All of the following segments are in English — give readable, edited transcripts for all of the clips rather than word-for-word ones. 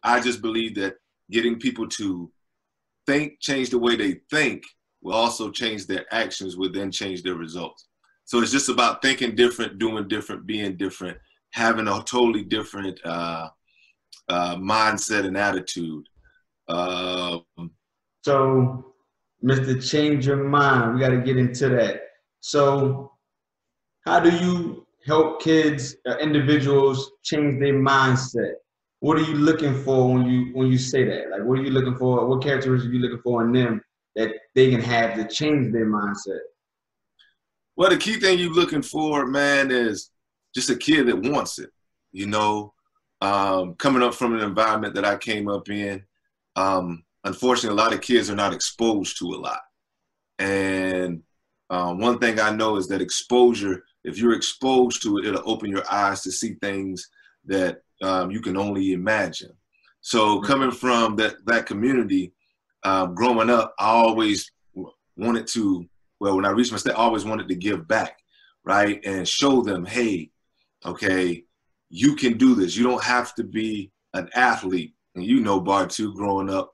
I just believe that getting people to change the way they think, will also change their actions, will then change their results. So it's just about thinking different, doing different, being different, having a totally different mindset and attitude. So, Mr. Change Your Mind, we got to get into that. So, how do you help kids, individuals, change their mindset? What are you looking for when you say that? Like, what are you looking for? What characteristics are you looking for in them that they can have to change their mindset? Well, the key thing you're looking for, man, is just a kid that wants it. You know, coming up from an environment that I came up in, unfortunately, a lot of kids are not exposed to a lot. And one thing I know is that exposure, if you're exposed to it, it'll open your eyes to see things that you can only imagine. So coming from that community, growing up, I always wanted to, well, when I reached my state, I always wanted to give back, right? And show them, hey, okay, you can do this. You don't have to be an athlete. And you know, Bartou, growing up,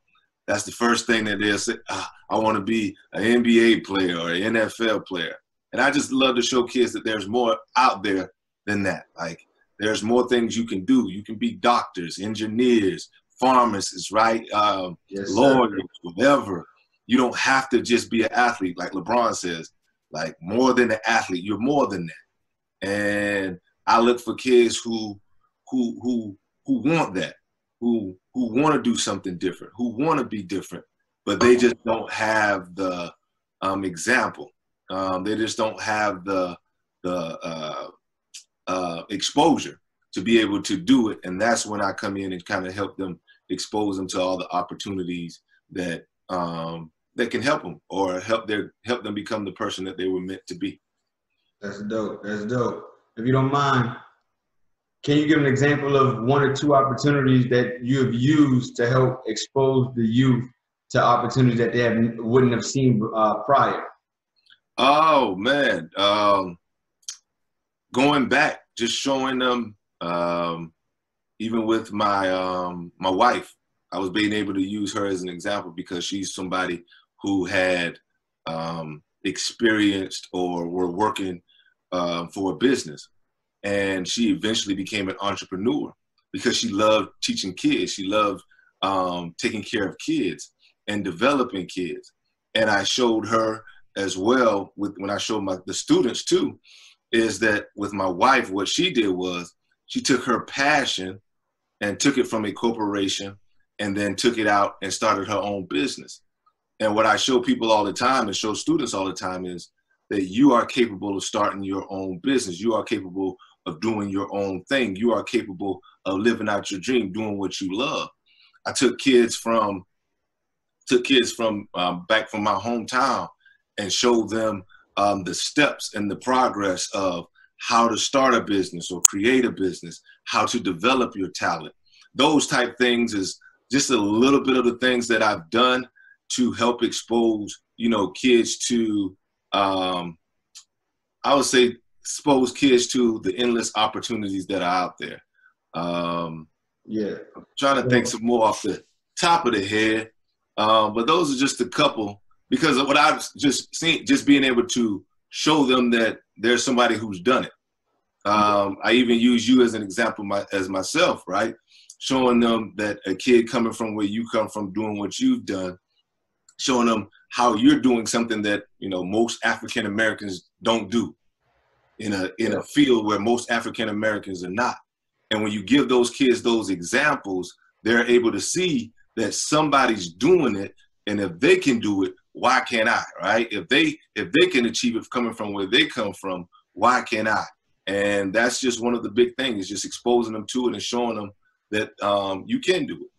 that's the first thing that they'll say, I want to be an NBA player or an NFL player. And I just love to show kids that there's more out there than that. Like, there's more things you can do. You can be doctors, engineers, pharmacists, right? Yes, lawyers, whatever. You don't have to just be an athlete, like LeBron says, like more than an athlete. You're more than that. And I look for kids who want that, who want to do something different, who want to be different, but they just don't have the example. They just don't have the exposure to be able to do it. And that's when I come in and kind of help them, expose them to all the opportunities that that can help them, or help them become the person that they were meant to be. That's dope. That's dope. If you don't mind, can you give an example of one or two opportunities that you have used to help expose the youth to opportunities that they wouldn't have seen prior? Oh man, going back, just showing them, even with my my wife, I was being able to use her as an example because she's somebody who had experienced or were working for a business. And she eventually became an entrepreneur because she loved teaching kids. She loved taking care of kids and developing kids. And I showed her as well, when I showed the students too, is that with my wife, what she did was she took her passion and took it from a corporation and then took it out and started her own business. And what I show people all the time and show students all the time is that you are capable of starting your own business. You are capable of doing your own thing. You are capable of living out your dream, doing what you love. I took kids from back from my hometown and showed them the steps and the progress of how to start a business or create a business, how to develop your talent. Those type things is just a little bit of the things that I've done to help expose, you know, kids to, I would say, expose kids to the endless opportunities that are out there. Yeah. I'm trying to think some more off the top of the head, but those are just a couple, because of what I've just seen, just being able to show them that there's somebody who's done it. I even use you as an example as myself, right? Showing them that a kid coming from where you come from, doing what you've done, showing them how you're doing something that, you know, most African Americans don't do in a field where most African Americans are not. And when you give those kids those examples, they're able to see that somebody's doing it, and if they can do it, why can't I, right? If they can achieve it coming from where they come from, why can't I? And that's just one of the big things, just exposing them to it and showing them that you can do it.